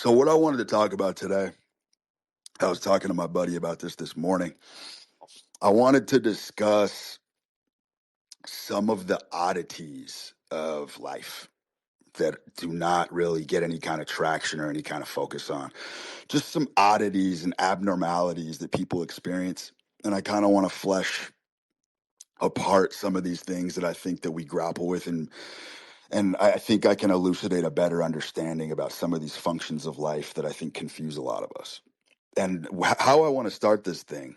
So what I wanted to talk about today, I was talking to my buddy about this morning. I wanted to discuss some of the oddities of life that do not really get any kind of traction or any kind of focus on. Just some oddities and abnormalities that people experience. And I kind of want to flesh apart some of these things that I think that we grapple with, and I think I can elucidate a better understanding about some of these functions of life that I think confuse a lot of us. And how I want to start this thing.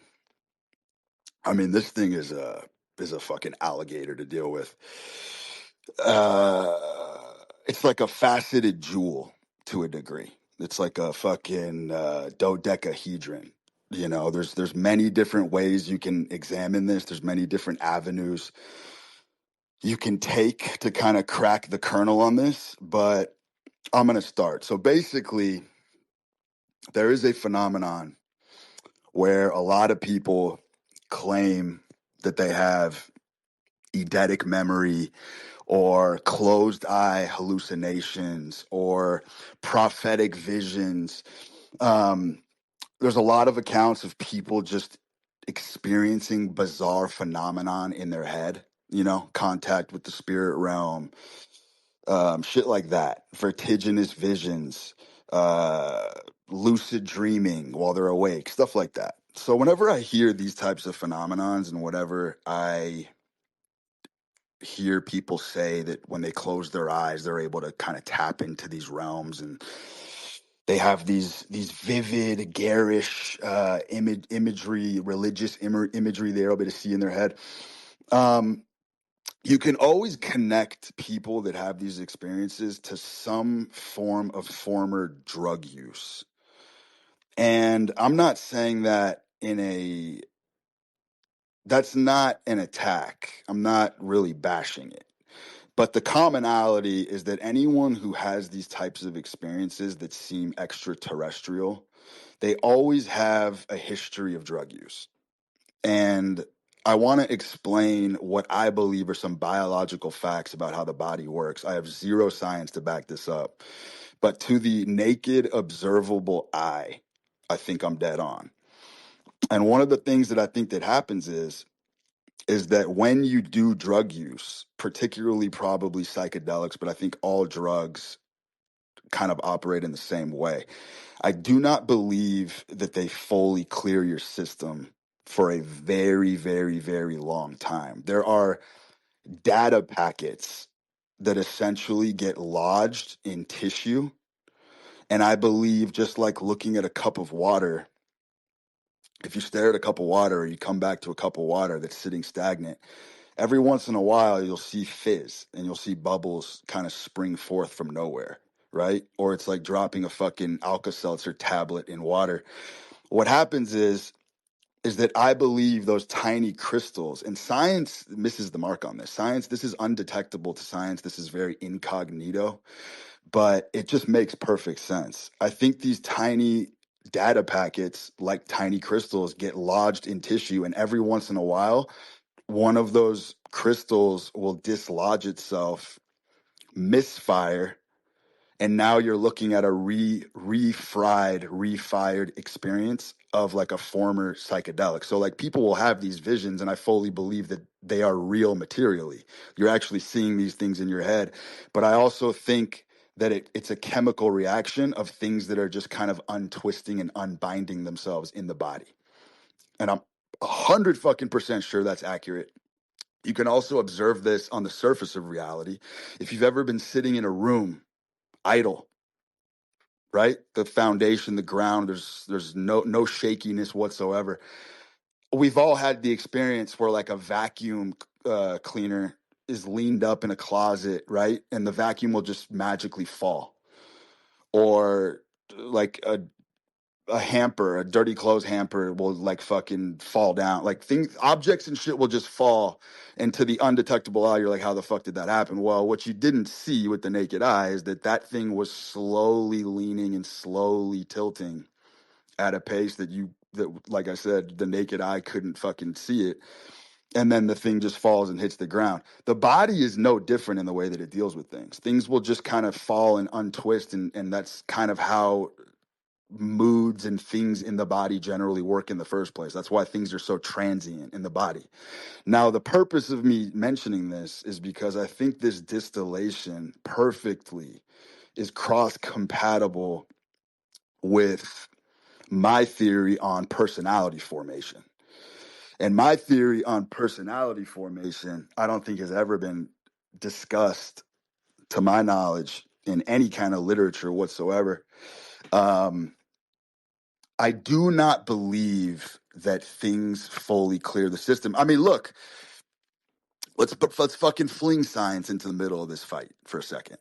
I mean, this thing is a fucking alligator to deal with. It's like a faceted jewel to a degree. It's like a fucking dodecahedron. You know, there's many different ways you can examine this. There's many different avenues you can take to kind of crack the kernel on this, but I'm going to start. So basically, there is a phenomenon where a lot of people claim that they have eidetic memory or closed eye hallucinations or prophetic visions. There's a lot of accounts of people just experiencing bizarre phenomenon in their head, you know, contact with the spirit realm, shit like that, vertiginous visions, uh, lucid dreaming while they're awake, stuff like that. So whenever I hear these types of phenomenons and whatever I hear people say that when they close their eyes, they're able to kind of tap into these realms, and they have these vivid, garish imagery, religious imagery they're able to see in their head. You can always connect people that have these experiences to some form of former drug use. And I'm not saying that that's not an attack. I'm not really bashing it. But the commonality is that anyone who has these types of experiences that seem extraterrestrial, they always have a history of drug use. And I want to explain what I believe are some biological facts about how the body works. I have zero science to back this up. But to the naked, observable eye, I think I'm dead on. And one of the things that I think that happens is that when you do drug use, particularly probably psychedelics, but I think all drugs kind of operate in the same way. I do not believe that they fully clear your system for a very, very, very long time. There are data packets that essentially get lodged in tissue. And I believe, just like looking at a cup of water, if you stare at a cup of water or you come back to a cup of water that's sitting stagnant, every once in a while you'll see fizz and you'll see bubbles kind of spring forth from nowhere, right? Or it's like dropping a fucking Alka-Seltzer tablet in water. What happens is that I believe those tiny crystals, and science misses the mark on this. Science, this is undetectable to science. This is very incognito, but it just makes perfect sense. I think these tiny data packets, like tiny crystals, get lodged in tissue, and every once in a while, one of those crystals will dislodge itself, misfire, and now you're looking at a refired experience of like a former psychedelic. So like people will have these visions, and I fully believe that they are real materially. You're actually seeing these things in your head. But I also think that it's a chemical reaction of things that are just kind of untwisting and unbinding themselves in the body. And I'm 100 fucking percent sure that's accurate. You can also observe this on the surface of reality. If you've ever been sitting in a room idle, right? The foundation, the ground, there's no shakiness whatsoever. We've all had the experience where like a vacuum cleaner is leaned up in a closet, right? And the vacuum will just magically fall. Or like a hamper, a dirty clothes hamper will like fucking fall down. Like things, objects and shit will just fall, and to the undetectable eye, you're like, how the fuck did that happen? Well, what you didn't see with the naked eye is that thing was slowly leaning and slowly tilting at a pace that like I said, the naked eye couldn't fucking see it. and then the thing just falls and hits the ground. The body is no different in the way that it deals with things. Things will just kind of fall and untwist, and that's kind of how moods and things in the body generally work in the first place. That's why things are so transient in the body. Now, the purpose of me mentioning this is because I think this distillation perfectly is cross compatible with my theory on personality formation. And my theory on personality formation, I don't think has ever been discussed, to my knowledge, in any kind of literature whatsoever. I do not believe that things fully clear the system. I mean, look, let's fucking fling science into the middle of this fight for a second.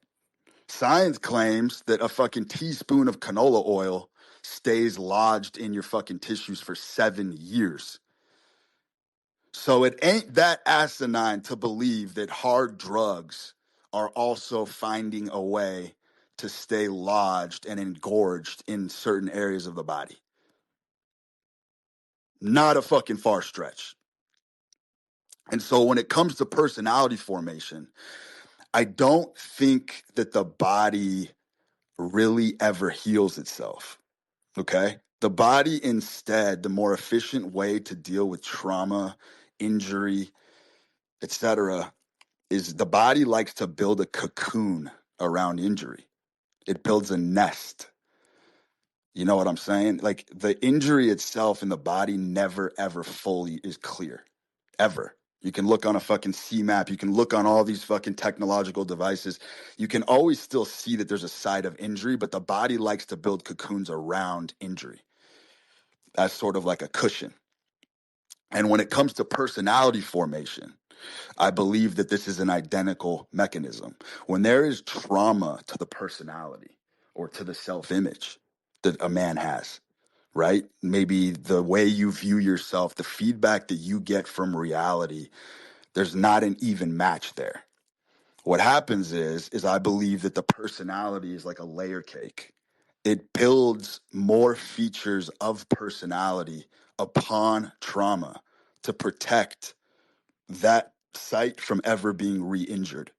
Science claims that a fucking teaspoon of canola oil stays lodged in your fucking tissues for 7 years. So it ain't that asinine to believe that hard drugs are also finding a way to stay lodged and engorged in certain areas of the body. Not a fucking far stretch. And so when it comes to personality formation, I don't think that the body really ever heals itself. Okay? The body, instead, the more efficient way to deal with trauma, injury, etc., is the body likes to build a cocoon around injury. It builds a nest. You know what I'm saying? Like, the injury itself in the body never ever fully is clear. Ever. You can look on a fucking C map. You can look on all these fucking technological devices. You can always still see that there's a side of injury, but the body likes to build cocoons around injury. That's sort of like a cushion. And when it comes to personality formation, I believe that this is an identical mechanism. When there is trauma to the personality or to the self-image that a man has, right? Maybe the way you view yourself, the feedback that you get from reality, there's not an even match there. What happens is I believe that the personality is like a layer cake. It builds more features of personality upon trauma to protect that site from ever being re-injured.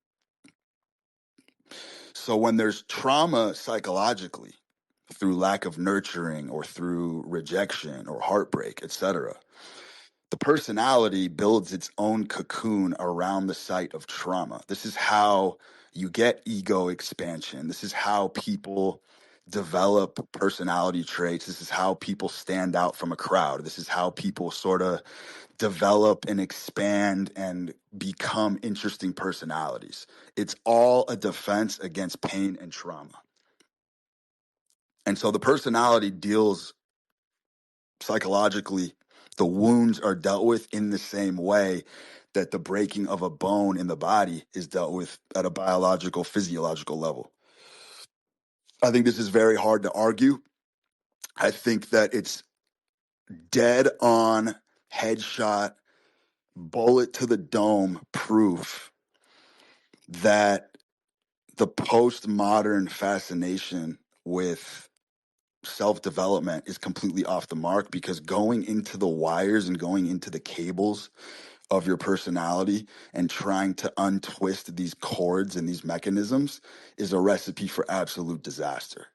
So when there's trauma psychologically through lack of nurturing or through rejection or heartbreak, etc., the personality builds its own cocoon around the site of trauma. This is how you get ego expansion. This is how people develop personality traits. This is how people stand out from a crowd. This is how people sort of develop and expand and become interesting personalities. It's all a defense against pain and trauma. And so the personality deals psychologically, the wounds are dealt with in the same way that the breaking of a bone in the body is dealt with at a biological, physiological level. I think this is very hard to argue. I think that it's dead on, headshot, bullet to the dome proof that the postmodern fascination with self-development is completely off the mark, because going into the wires and going into the cables of your personality and trying to untwist these cords and these mechanisms is a recipe for absolute disaster.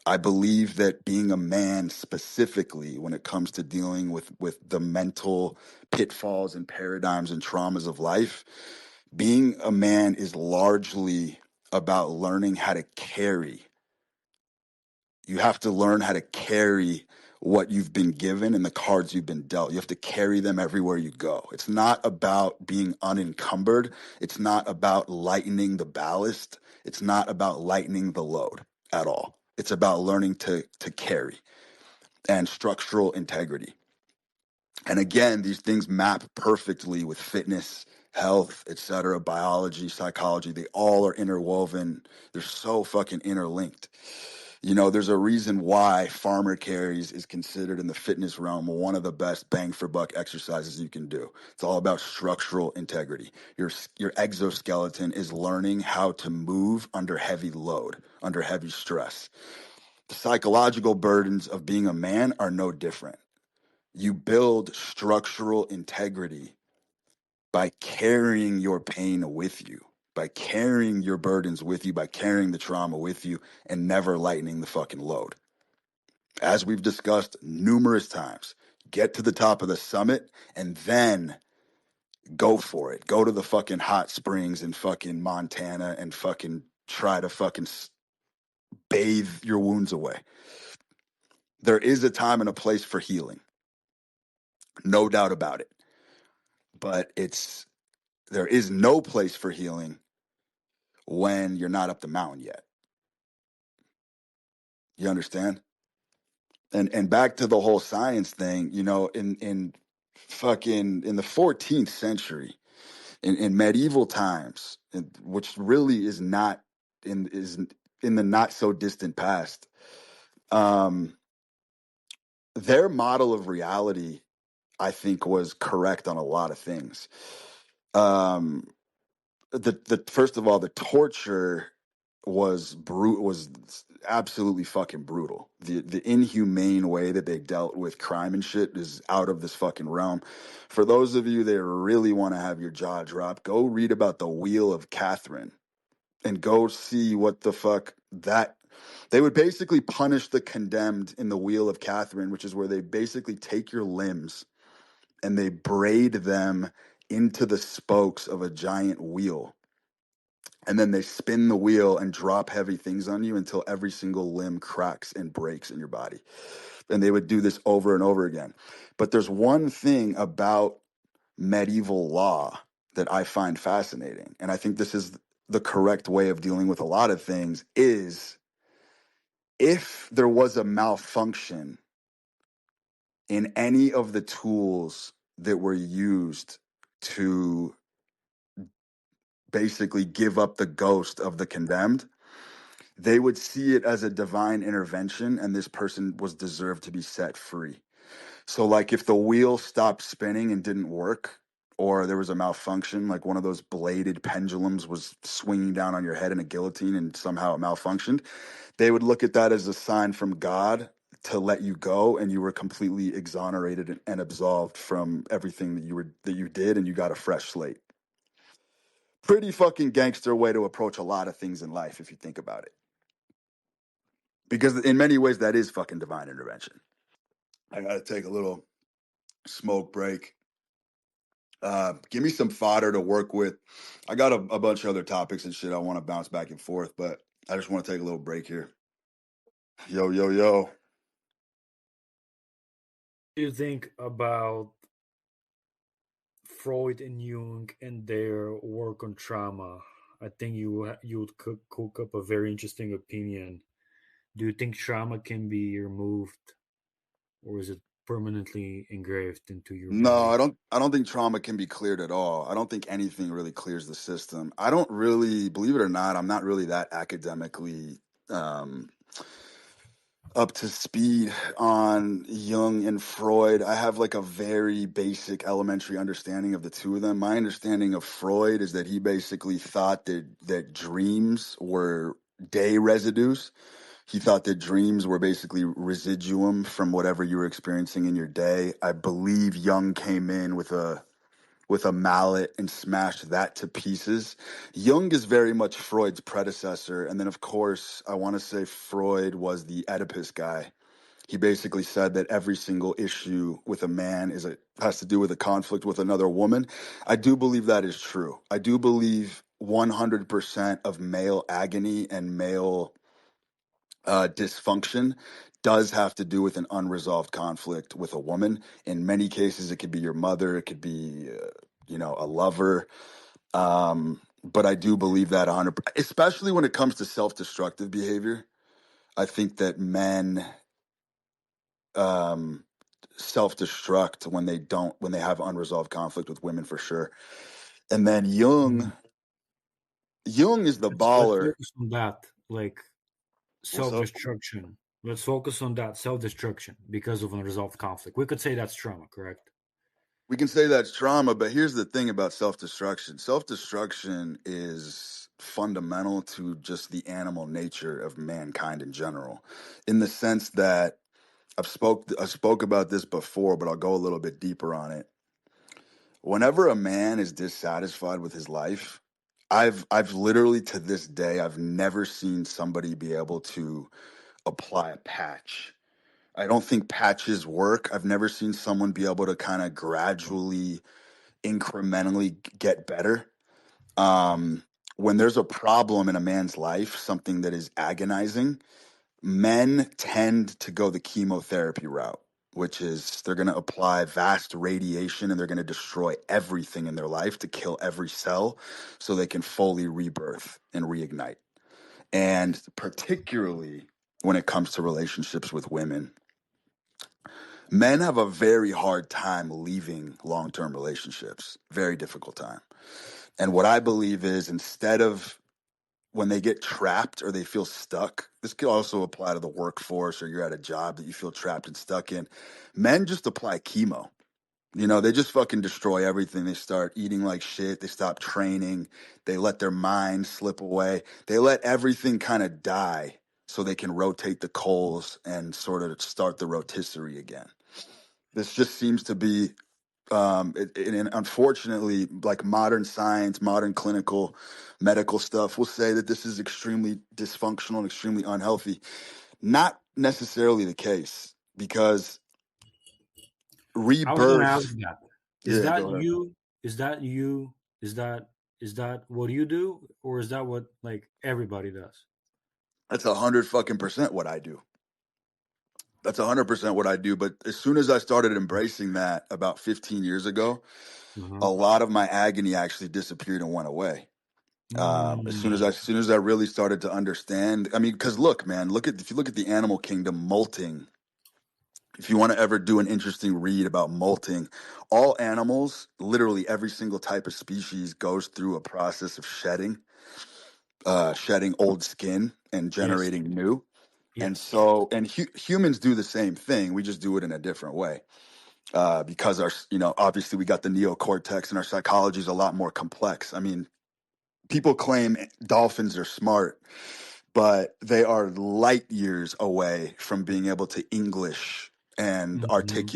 I believe that being a man, specifically when it comes to dealing with the mental pitfalls and paradigms and traumas of life, being a man is largely about learning how to carry. You have to learn how to carry what you've been given and the cards you've been dealt. You have to carry them everywhere you go. It's not about being unencumbered. It's not about lightening the ballast. It's not about lightening the load at all. It's about learning to carry and structural integrity. And again, these things map perfectly with fitness, health, etc., biology, psychology. They all are interwoven. They're so fucking interlinked. You know, there's a reason why farmer carries is considered in the fitness realm one of the best bang for buck exercises you can do. It's all about structural integrity. Your exoskeleton is learning how to move under heavy load, under heavy stress. The psychological burdens of being a man are no different. You build structural integrity by carrying your pain with you, by carrying your burdens with you, by carrying the trauma with you, and never lightening the fucking load. As we've discussed numerous times, get to the top of the summit and then go for it. Go to the fucking hot springs in fucking Montana and fucking try to fucking bathe your wounds away. There is a time and a place for healing. No doubt about it. But there is no place for healing when you're not up the mountain yet. You understand? And back to the whole science thing, you know, in the 14th century, in medieval times, which really is in the not so distant past, their model of reality, I think, was correct on a lot of things. The first of all, the torture was absolutely fucking brutal. The inhumane way that they dealt with crime and shit is out of this fucking realm. For those of you that really want to have your jaw drop, go read about the Wheel of Catherine and go see what the fuck that they would basically punish the condemned in the Wheel of Catherine, which is where they basically take your limbs and they braid them into the spokes of a giant wheel. And then they spin the wheel and drop heavy things on you until every single limb cracks and breaks in your body. And they would do this over and over again. But there's one thing about medieval law that I find fascinating. And I think this is the correct way of dealing with a lot of things is if there was a malfunction in any of the tools that were used to basically give up the ghost of the condemned, they would see it as a divine intervention and this person was deserved to be set free. So like if the wheel stopped spinning and didn't work, or there was a malfunction, like one of those bladed pendulums was swinging down on your head in a guillotine and somehow it malfunctioned, they would look at that as a sign from God to let you go, and you were completely exonerated and absolved from everything that you did, and you got a fresh slate. Pretty fucking gangster way to approach a lot of things in life if you think about it. Because in many ways that is fucking divine intervention. I gotta take a little smoke break. Give me some fodder to work with. I got a bunch of other topics and shit I want to bounce back and forth, but I just want to take a little break here. Yo, yo, yo. Do you think about Freud and Jung and their work on trauma? I think you would cook up a very interesting opinion. Do you think trauma can be removed, or is it permanently engraved into your No, body? I don't think trauma can be cleared at all. I don't think anything really clears the system. I don't really, believe it or not, I'm not really that academically um up to speed on Jung and Freud. I have like a very basic elementary understanding of the two of them. My understanding of Freud is that he basically thought that dreams were day residues. He thought that dreams were basically residuum from whatever you were experiencing in your day. I believe Jung came in with a mallet and smashed that to pieces. Jung is very much Freud's predecessor. And then, of course, I want to say Freud was the Oedipus guy. He basically said that every single issue with a man has to do with a conflict with another woman. I do believe that is true. I do believe 100% of male agony and male dysfunction does have to do with an unresolved conflict with a woman. In many cases, it could be your mother, it could be, a lover. But I do believe that 100%, especially when it comes to self-destructive behavior. I think that men um, self-destruct when they have unresolved conflict with women for sure. And then Mm. Jung is the Let's baller. focus on that, like What's up? self-destruction. Let's focus on that self-destruction because of unresolved conflict. We could say that's trauma, correct? We can say that's trauma, but here's the thing about self-destruction. Self-destruction is fundamental to just the animal nature of mankind in general, in the sense that I spoke about this before, but I'll go a little bit deeper on it. Whenever a man is dissatisfied with his life, I've literally to this day I've never seen somebody be able to apply a patch. I don't think patches work. I've never seen someone be able to kind of gradually, incrementally get better. Um, when there's a problem in a man's life, something that is agonizing, men tend to go the chemotherapy route, which is they're going to apply vast radiation and they're going to destroy everything in their life to kill every cell so they can fully rebirth and reignite. And particularly when it comes to relationships with women, men have a very hard time leaving long-term relationships, very difficult time. And what I believe is instead of when they get trapped or they feel stuck, this could also apply to the workforce or you're at a job that you feel trapped and stuck in. Men just apply chemo. They just fucking destroy everything. They start eating like shit. They stop training. They let their mind slip away. They let everything kind of die so they can rotate the coals and sort of start the rotisserie again. This just seems to be and unfortunately, like modern science, modern clinical medical stuff will say that this is extremely dysfunctional and extremely unhealthy. Not necessarily the case because I was going to ask rebirth. that. Is Yeah, that go ahead. you? Is that you? Is that what you do, or is that what like everybody does? That's 100 fucking % what I do. That's 100% what I do. But as soon as I started embracing that about 15 years ago, Uh-huh. a lot of my agony actually disappeared and went away. Mm. As soon as I really started to understand, I mean, because look, man, if you look at the animal kingdom, molting. If you want to ever do an interesting read about molting, all animals, literally every single type of species, goes through a process of shedding old skin and Yes. generating new. And Yes. so, and humans do the same thing. We just do it in a different way because obviously we got the neocortex and our psychology is a lot more complex. I mean, people claim dolphins are smart, but they are light years away from being able to English and Hmm.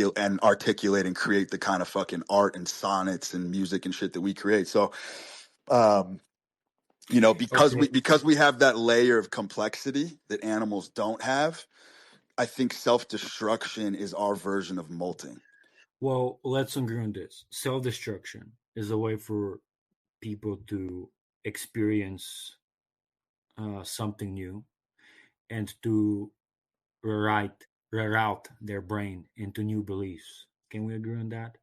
articulate and create the kind of fucking art and sonnets and music and shit that we create. So, um, Okay. because we have that layer of complexity that animals don't have, I think self destruction is our version of molting. Well, let's agree on this. Self-destruction is a way for people to experience something new and to reroute their brain into new beliefs. Can we agree on that?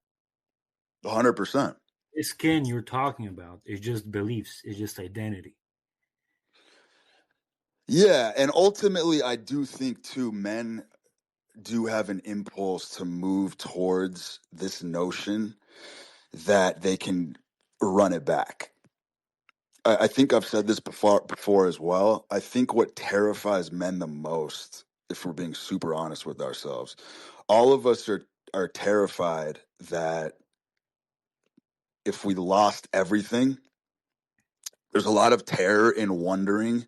100%. This skin you're talking about is just beliefs, it's just identity. Yeah, and ultimately, I do think too, men do have an impulse to move towards this notion that they can run it back. I think I've said this before as well. I think what terrifies men the most, if we're being super honest with ourselves, all of us are terrified that if we lost everything, there's a lot of terror in wondering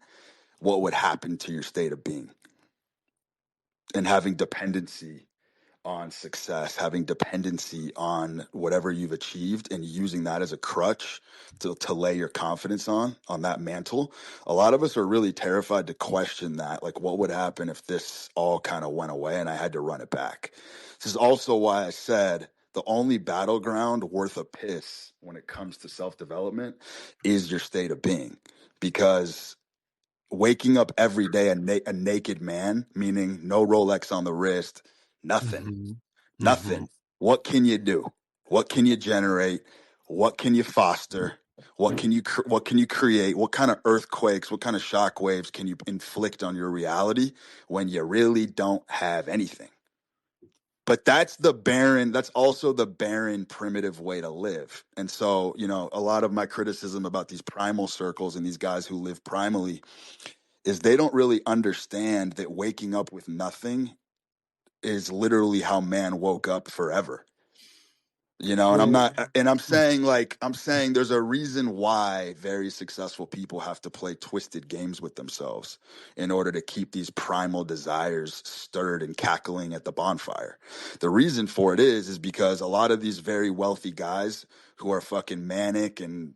what would happen to your state of being and having dependency on success, having dependency on whatever you've achieved and using that as a crutch to lay your confidence on that mantle. A lot of us are really terrified to question that. Like, what would happen if this all kind of went away and I had to run it back? This is also why I said the only battleground worth a piss when it comes to self development is your state of being. Because waking up every day a naked man, meaning no Rolex on the wrist, nothing, Hmm. Hmm. nothing. What can you do? What can you generate? What can you foster? What can you create? What kind of earthquakes, what kind of shock waves can you inflict on your reality when you really don't have anything? But that's also the barren primitive way to live. And so, a lot of my criticism about these primal circles and these guys who live primally is they don't really understand that waking up with nothing is literally how man woke up forever. You know, and I'm Well, not, and I'm saying there's a reason why very successful people have to play twisted games with themselves in order to keep these primal desires stirred and cackling at the bonfire. The reason for it is because a lot of these very wealthy guys who are fucking manic and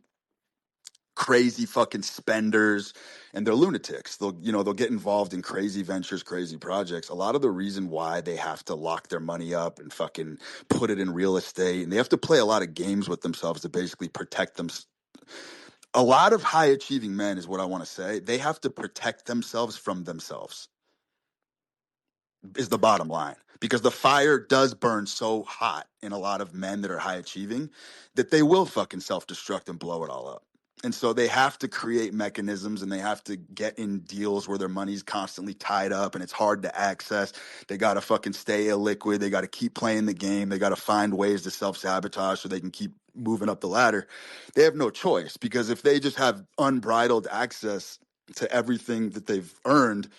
crazy fucking spenders and they're lunatics. They'll get involved in crazy ventures, crazy projects. A lot of the reason why they have to lock their money up and fucking put it in real estate and they have to play a lot of games with themselves to basically protect them. A lot of high achieving men is what I want to say. They have to protect themselves from themselves is the bottom line because the fire does burn so hot in a lot of men that are high achieving that they will fucking self-destruct and blow it all up. And so they have to create mechanisms and they have to get in deals where their money's constantly tied up and it's hard to access. They got to fucking stay illiquid. They got to keep playing the game. They got to find ways to self-sabotage so they can keep moving up the ladder. They have no choice because if they just have unbridled access to everything that they've earned,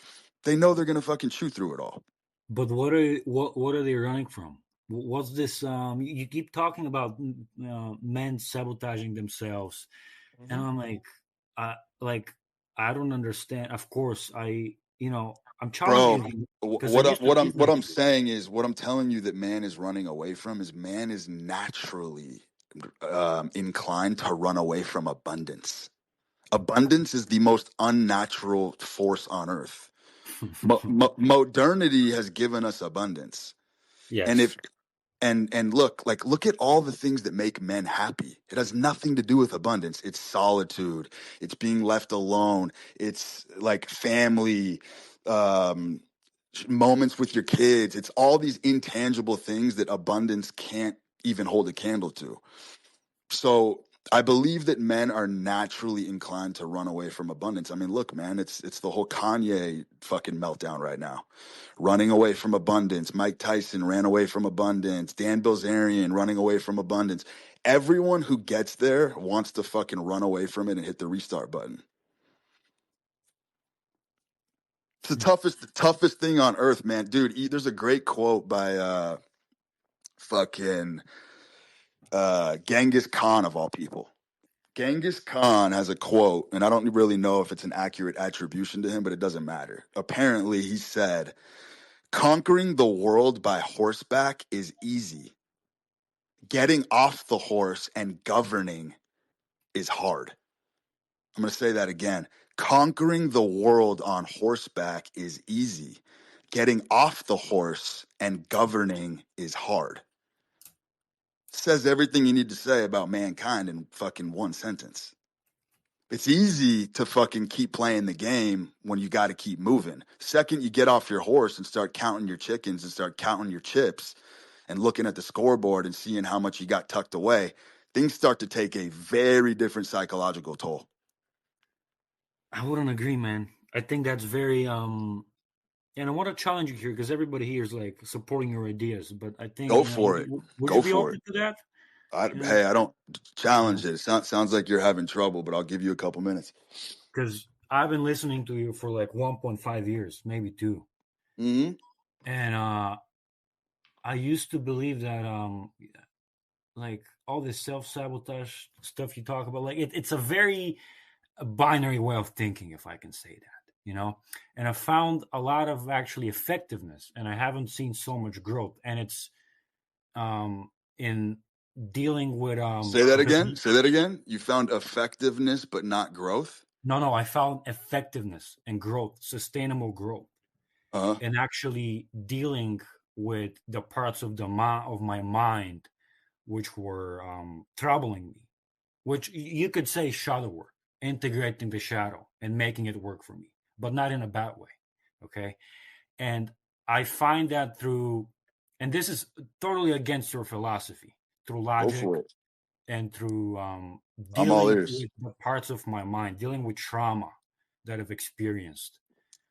they know they're going to fucking chew through it all. but what are they running from? What's this? You keep talking about men sabotaging themselves, and Mhm. I'm like I don't understand. Of course, I'm challenging Bro, you wh- because I what I, used to what I'm think what like I'm saying is what I'm telling you that man is running away from is man is naturally inclined to run away from abundance. Abundance is the most unnatural force on earth. Modernity has given us abundance, and yes. if and look at all the things that make men happy. It has nothing to do with abundance. It's solitude, it's being left alone, it's like family, um moments with your kids. It's all these intangible things that abundance can't even hold a candle to. So I believe that men are naturally inclined to run away from abundance. I mean, look, man, it's the whole Kanye fucking meltdown right now. Running away from abundance. Mike Tyson ran away from abundance. Dan Bilzerian running away from abundance. Everyone who gets there wants to fucking run away from it and hit the restart button. It's the toughest thing on earth, man. Dude, there's a great quote by fucking Genghis Khan of all people. Genghis Khan has a quote, and I don't really know if it's an accurate attribution to him, but it doesn't matter. Apparently, he said, conquering the world by horseback is easy. Getting off the horse and governing is hard. I'm going to say that again. Conquering the world on horseback is easy. Getting off the horse and governing is hard. Says everything you need to say about mankind in fucking one sentence. It's easy to fucking keep playing the game when you got to keep moving. Second, you get off your horse and start counting your chickens and start counting your chips and looking at the scoreboard and seeing how much you got tucked away, things start to take a very different psychological toll. I wouldn't agree, man. I think that's very and I want to challenge you here because everybody here is like supporting your ideas, but I think Go for it. would you Go be for it. open to that? You know, Hey, I don't you challenge know, it. It sounds like you're having trouble, but I'll give you a couple minutes. because I've been listening to you for like 1.5 years, maybe two, Hmm. and I used to believe that like all this self sabotage stuff you talk about, like it's a very binary way of thinking, if I can say that, and I found a lot of actually effectiveness, and I haven't seen so much growth, and it's in dealing with Say that the again. Say that again. You found effectiveness, but not growth. no, I found effectiveness and growth, sustainable growth, Uh huh. and actually dealing with the parts of of my mind which were troubling me, which you could say shadow work, integrating the shadow and making it work for me, but not in a bad way. Okay. And I find that through, and this is totally against your philosophy, through Go logic for it. and through I'm all dealing ears. with the parts of my mind, dealing with trauma that I've experienced.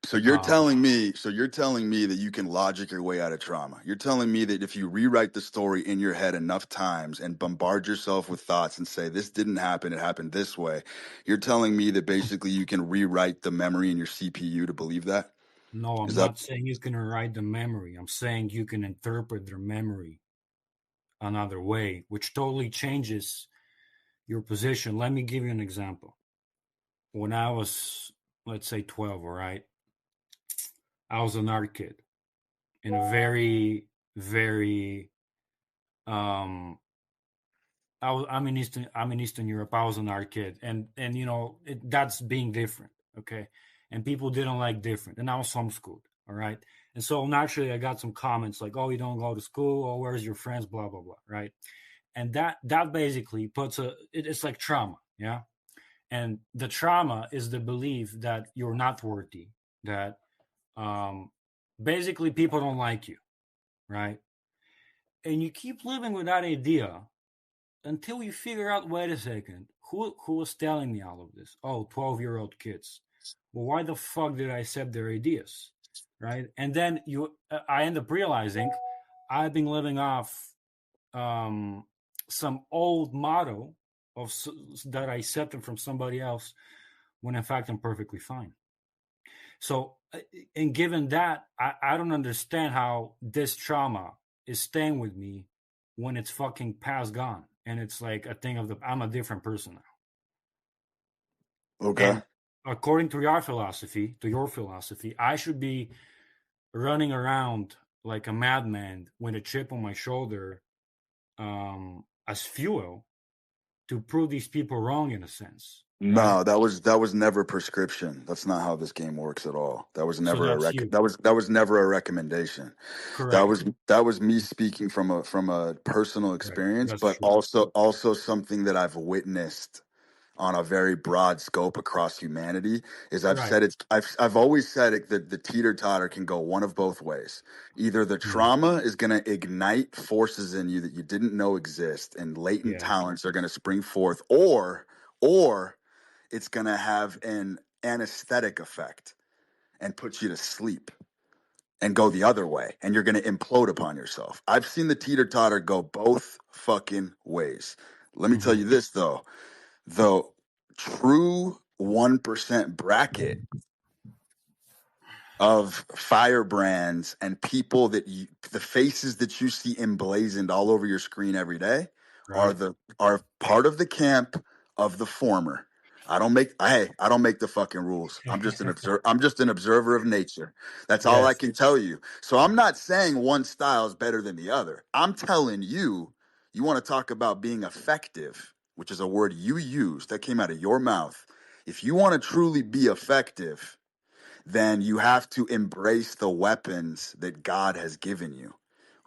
So you're Um, telling me, so you're telling me that you can logic your way out of trauma. You're telling me that if you rewrite the story in your head enough times and bombard yourself with thoughts and say this didn't happen, it happened this way. You're telling me that basically you can rewrite the memory in your CPU to believe that? no, I'm Is that not saying you can write the memory. I'm saying you can interpret their memory another way, which totally changes your position. Let me give you an example. When I was, let's say, 12, all right, I was an art kid in a very, very, um, I'm in Eastern Europe. I was an art kid, and that's being different, okay. And people didn't like different, and I was homeschooled, all right. And so naturally, I got some comments like, "Oh, you don't go to school. Oh, where's your friends?" Blah blah blah, right? And that basically it's like trauma, yeah. And the trauma is the belief that you're not worthy, that um, basically people don't like you, right? And you keep living with that idea until you figure out, wait a second, who was telling me all of this? Oh, 12-year-old kids. Well, why the fuck did I accept their ideas? Right? And then I end up realizing I've been living off um, some old motto that I accepted from somebody else when in fact I'm perfectly fine. So, and given that, I don't understand how this trauma is staying with me when it's fucking past gone. And it's like a thing of I'm a different person now. Okay. And according to your philosophy, I should be running around like a madman with a chip on my shoulder as fuel to prove these people wrong in a sense, right? No, that was never prescription. That's not how this game works at all. That was So never a that's you. that was never a recommendation. That Correct. was that was me speaking from a personal Right. experience, That's but true. also something that I've witnessed on a very broad scope across humanity. Is Right. I've always said it, that the teeter totter can go one of both ways. Either the Mm. trauma is going to ignite forces in you that you didn't know exist, and latent Yeah. talents are going to spring forth, or it's going to have an anesthetic effect and put you to sleep and go the other way, and you're going to implode upon yourself. I've seen the teeter totter go both fucking ways. Let me tell Hmm. you this though, the true 1% bracket of firebrands and people the faces that you see emblazoned all over your screen every day Right. are part of the camp of the former. I don't make the fucking rules. I'm just an observer of nature. That's all I Yes. can tell you. So I'm not saying one style is better than the other. I'm telling you, you want to talk about being effective, which is a word you use that came out of your mouth. If you want to truly be effective, then you have to embrace the weapons that God has given you.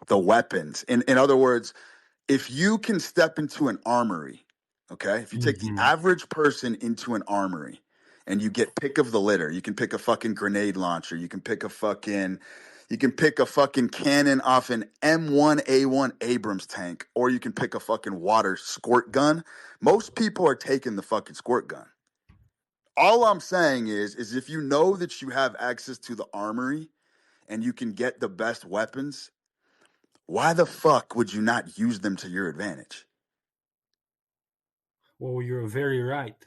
The weapons. In other words, if you can step into an armory, okay, if you take the Hmm. average person into an armory and you get pick of the litter, you can pick a fucking grenade launcher, you can pick a fucking cannon off an M1A1 Abrams tank, or you can pick a fucking water squirt gun. Most people are taking the fucking squirt gun. All I'm saying is if you know that you have access to the armory and you can get the best weapons, why the fuck would you not use them to your advantage? Well, you're very right.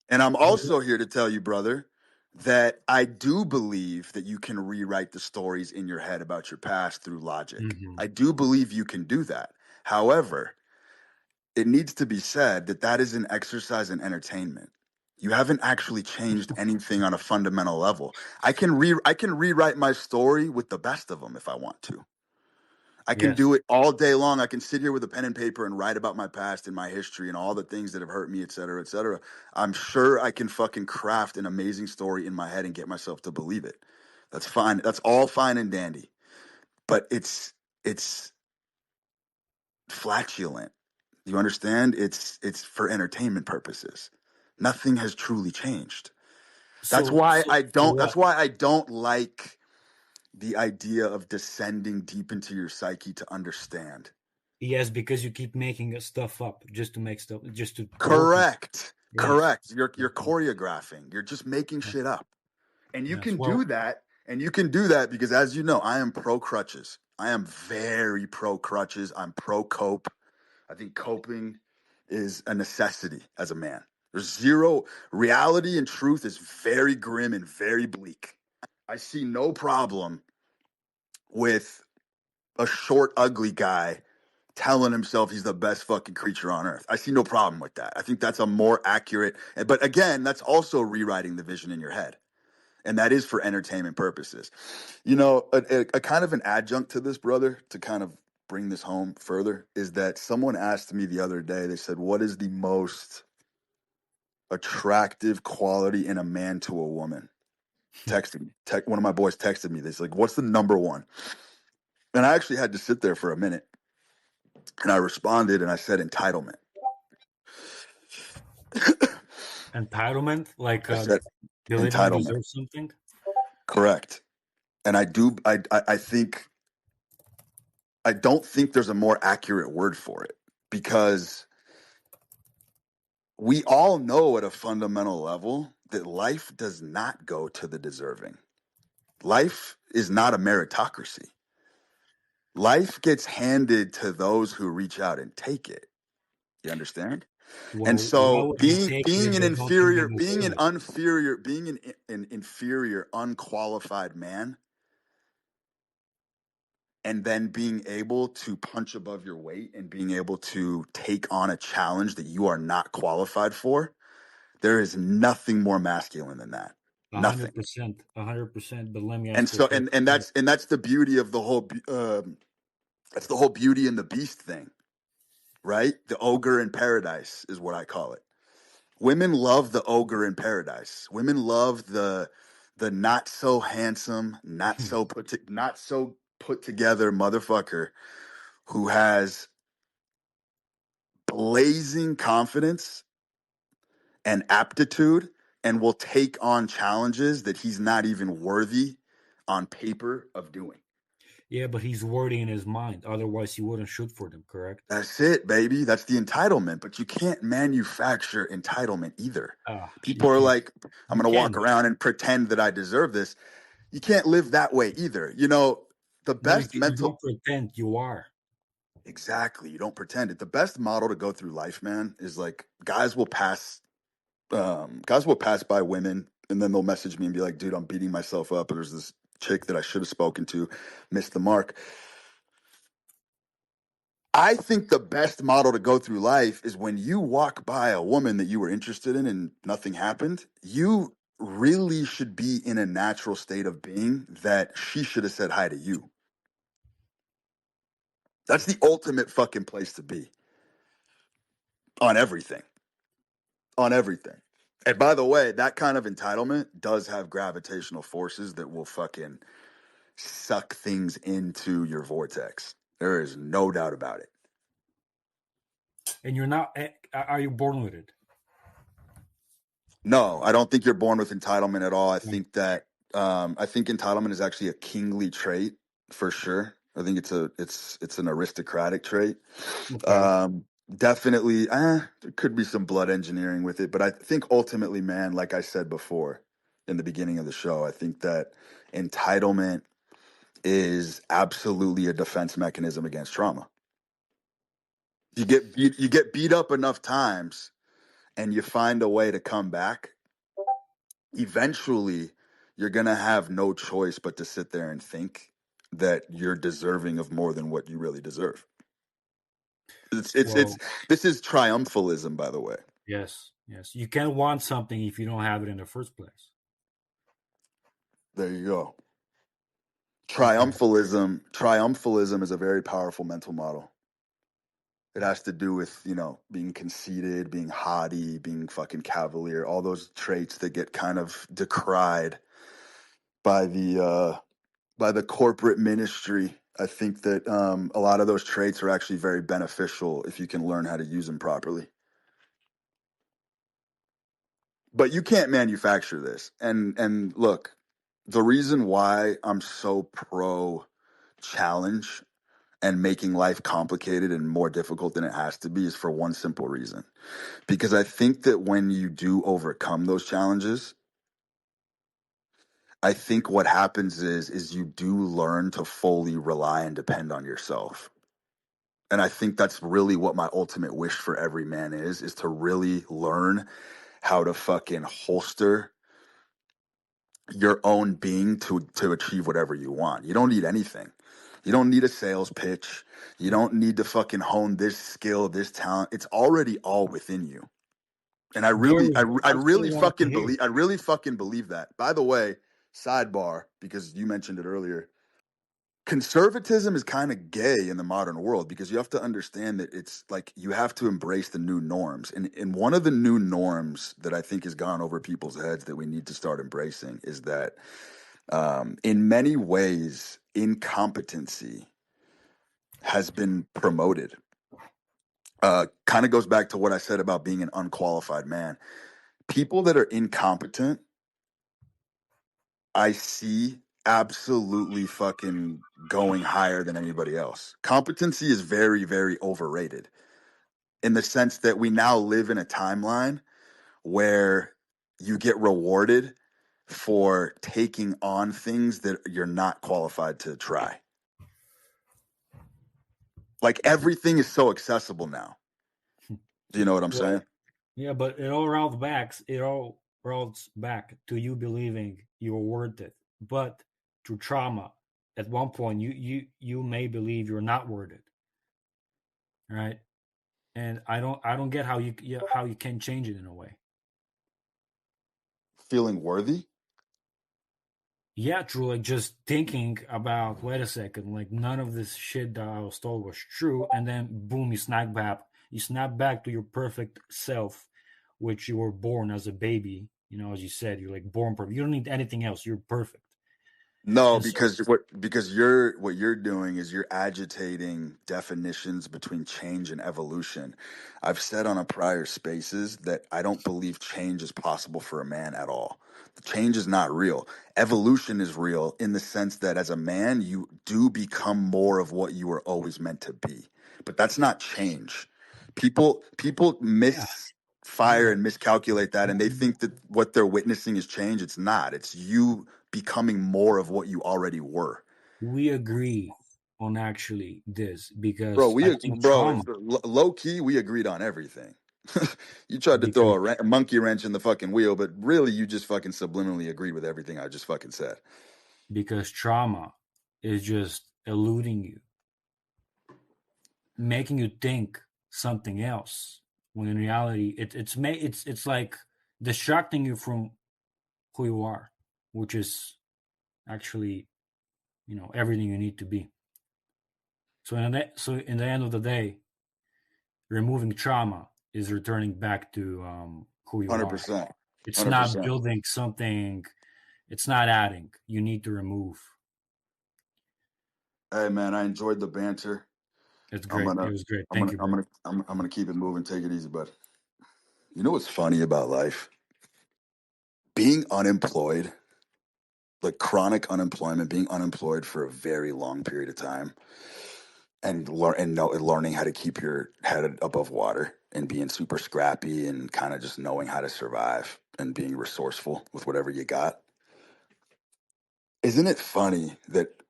And I'm But also here to tell you, brother, that I do believe that you can rewrite the stories in your head about your past through logic. mhm. I do believe you can do that. However, it needs to be said that that is an exercise in entertainment. You haven't actually changed anything on a fundamental level. I can rewrite my story with the best of them if I want to. I can Yes. do it all day long. I can sit here with a pen and paper and write about my past and my history and all the things that have hurt me, et cetera, et cetera. I'm sure I can fucking craft an amazing story in my head and get myself to believe it. That's fine. That's all fine and dandy. But it's flatulent. You understand? It's for entertainment purposes. Nothing has truly changed. So That's what? why I don't like the idea of descending deep into your psyche to understand. Yes, because you keep making stuff up just to make stuff, just to work on. Correct. Yes. Correct. You're Mhm. choreographing. You're just making Yeah. shit up. And you Yes. can Well. do that. And you can do that because, as you know, I am pro crutches. I am very pro crutches. I'm pro cope. I think coping is a necessity as a man. There's zero reality, and truth is very grim and very bleak. I see no problem with a short, ugly guy telling himself he's the best fucking creature on earth. I see no problem with that. I think that's a more accurate, but again, that's also rewriting the vision in your head. And that is for entertainment purposes. You know, a kind of an adjunct to this, brother, to kind of bring this home further, is that someone asked me the other day, they said, what is the most attractive quality in a man to a woman? One of my boys texted me this, like, what's the number one? And I actually had to sit there for a minute. And I responded and I said entitlement. Entitlement, like I said ability to entitlement. deserve something. Correct. And I think, I don't think there's a more accurate word for it, because we all know at a fundamental level that life does not go to the deserving. Life is not a meritocracy. Life gets handed to those who reach out and take it. You understand? And Well, why so would they take it if they don't think they deserve it? being an inferior, unqualified man, and then being able to punch above your weight and being able to take on a challenge that you are not qualified for, there is nothing more masculine than that. A Nothing. hundred percent, 100%. But let me And ask you a so, question. that's the beauty of the whole. That's the whole Beauty and the Beast thing, right? The ogre in paradise is what I call it. Women love the ogre in paradise. Women love the not so handsome, not so put together motherfucker who has blazing confidence and aptitude and will take on challenges that he's not even worthy on paper of doing. Yeah, but he's worthy in his mind. Otherwise, he wouldn't shoot for them. Correct? That's it, baby. That's the entitlement. But you can't manufacture entitlement either. Ah, you People are can. like, I'm You going to walk can. around and pretend that I deserve this. You can't live that way either. You know, the Not best if you mental, don't pretend you are. exactly. You don't pretend it. The best model to go through life, man, is like guys will pass by women and then they'll message me and be like, dude, I'm beating myself up. There's this chick that I should have spoken to, missed the mark. I think the best model to go through life is when you walk by a woman that you were interested in and nothing happened, you really should be in a natural state of being that she should have said hi to you. That's the ultimate fucking place to be on everything. On everything. And by the way, that kind of entitlement does have gravitational forces that will fucking suck things into your vortex. There is no doubt about it. And you're not. Are you born with it? No, I don't think you're born with entitlement at all. Right. I think entitlement is actually a kingly trait for sure. I think it's an aristocratic trait. Okay. Um, Definitely, there could be some blood engineering with it, but I think ultimately, man, like I said before in the beginning of the show, I think that entitlement is absolutely a defense mechanism against trauma. You get beat up enough times and you find a way to come back, eventually you're going to have no choice but to sit there and think that you're deserving of more than what you really deserve. It's Well, this is triumphalism, by the way. yes, yes. You can't want something if you don't have it in the first place. There you go. Okay. Triumphalism is a very powerful mental model. It has to do with, being conceited, being haughty, being fucking cavalier, all those traits that get kind of decried by the corporate ministry. I think that a lot of those traits are actually very beneficial if you can learn how to use them properly. But you can't manufacture this. And look, the reason why I'm so pro challenge and making life complicated and more difficult than it has to be is for one simple reason. Because I think that when you do overcome those challenges, I think what happens is you do learn to fully rely and depend on yourself. And I think that's really what my ultimate wish for every man is to really learn how to fucking holster your own being to achieve whatever you want. You don't need anything. You don't need a sales pitch. You don't need to fucking hone this skill, this talent. It's already all within you. And There we go. I That's what I really wanted to fucking hear. believe, I really fucking believe that. By the way, sidebar, because you mentioned it earlier, conservatism is kind of gay in the modern world because you have to understand that it's like you have to embrace the new norms. And one of the new norms that I think has gone over people's heads that we need to start embracing is that in many ways, incompetency has been promoted. Kind of goes back to what I said about being an unqualified man. People that are incompetent, I see absolutely fucking going higher than anybody else. Competency is very, very overrated in the sense that we now live in a timeline where you get rewarded for taking on things that you're not qualified to try. Like everything is so accessible now. Do you know what I'm saying? Well, yeah, but it all rolls back to you believing you're worth it. But through trauma, at one point you may believe you're not worth it, right? And I don't get how you can change it in a way. Feeling worthy? Yeah, true. Like just thinking about, wait a second, like none of this shit that I was told was true, and then boom, you snap back to your perfect self, which you were born as a baby. You know, as you said, you're like born perfect. You don't need anything else. You're perfect. No, And so, because what you're doing is you're agitating definitions between change and evolution. I've said on a prior spaces that I don't believe change is possible for a man at all. Change is not real. Evolution is real in the sense that as a man you do become more of what you were always meant to be. But that's not change. People yeah, yeah, misfire and miscalculate that and they think that what they're witnessing is change. It's not. It's you becoming more of what you already were. we agree on actually this Bro, because I think bro, trauma, if low key, we agreed on everything. You tried to throw because a monkey wrench in the fucking wheel, but really you just fucking subliminally agreed with everything I just fucking said. trauma is just eluding you, making you think something else when in reality it's like distracting you from who you are, which is actually, everything you need to be. So in the end of the day, removing trauma is returning back to who you are. 100%. It's not 100%. building something. It's not adding. You need to remove. Hey man, I enjoyed the banter. It's I'm great. It gonna was great. I'm Thank gonna you, I'm bro. gonna I'm gonna keep it moving, take it easy, bud. You know what's funny about life? Being unemployed, like chronic unemployment, being unemployed for a very long period of time and learning how to keep your head above water and being super scrappy and kind of just knowing how to survive and being resourceful with whatever you got. Isn't it funny that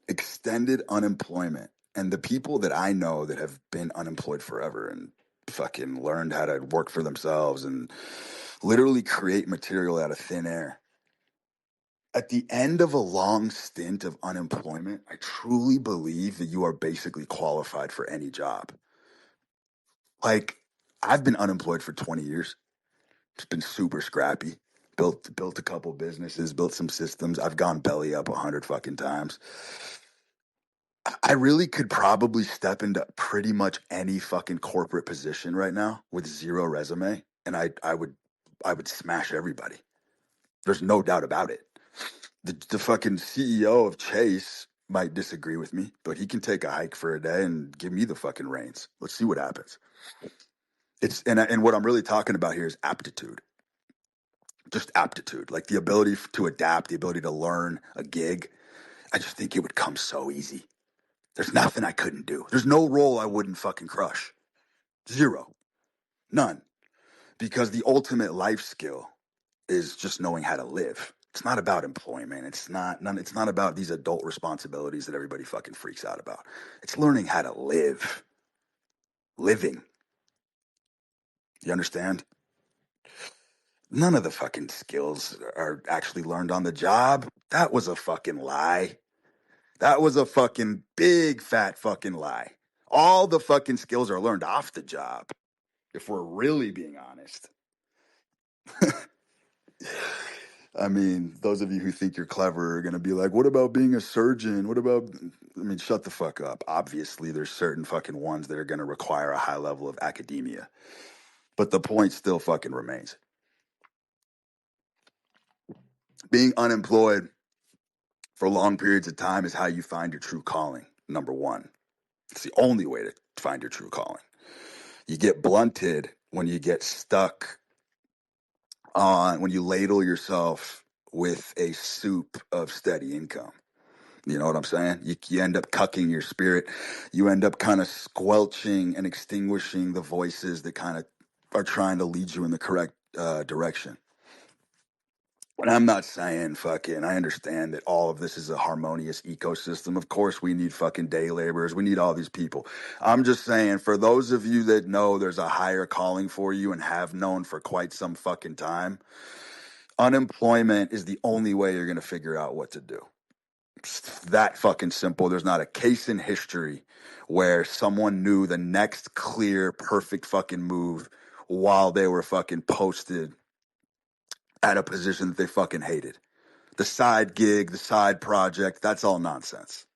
extended unemployment and the people that I know that have been unemployed forever and fucking learned how to work for themselves and literally create material out of thin air. At the end of a long stint of unemployment, I truly believe that you are basically qualified for any job. Like, I've been unemployed for 20 years. It's been super scrappy. Built a couple businesses, built some systems. I've gone belly up 100 fucking times. I really could probably step into pretty much any fucking corporate position right now with zero resume, and I would smash everybody. There's no doubt about it. The fucking CEO of Chase might disagree with me, but he can take a hike for a day and give me the fucking reins. Let's see what happens. And what I'm really talking about here is aptitude, just aptitude, like the ability to adapt, the ability to learn a gig. I just think it would come so easy. There's nothing I couldn't do. There's no role I wouldn't fucking crush. Zero. None. Because the ultimate life skill is just knowing how to live. It's not about employment. It's not about these adult responsibilities that everybody fucking freaks out about. It's learning how to live. Living. You understand? None of the fucking skills are actually learned on the job. That was a fucking lie. That was a fucking big fat fucking lie. All the fucking skills are learned off the job, if we're really being honest. I mean, those of you who think you're clever are going to be like, what about being a surgeon? What about, I mean, shut the fuck up. Obviously, there's certain fucking ones that are going to require a high level of academia. But the point still fucking remains. Being unemployed for long periods of time is how you find your true calling, number one. It's the only way to find your true calling. You get blunted when you get stuck on, when you ladle yourself with a soup of steady income. You know what I'm saying? You end up cucking your spirit. You end up kind of squelching and extinguishing the voices that kind of are trying to lead you in the correct direction. And I'm not saying fucking, I understand that all of this is a harmonious ecosystem. Of course, we need fucking day laborers. We need all these people. I'm just saying, for those of you that know there's a higher calling for you and have known for quite some fucking time, unemployment is the only way you're going to figure out what to do. It's that fucking simple. There's not a case in history where someone knew the next clear, perfect fucking move while they were fucking posted at a position that they fucking hated. The side gig, the side project, that's all nonsense.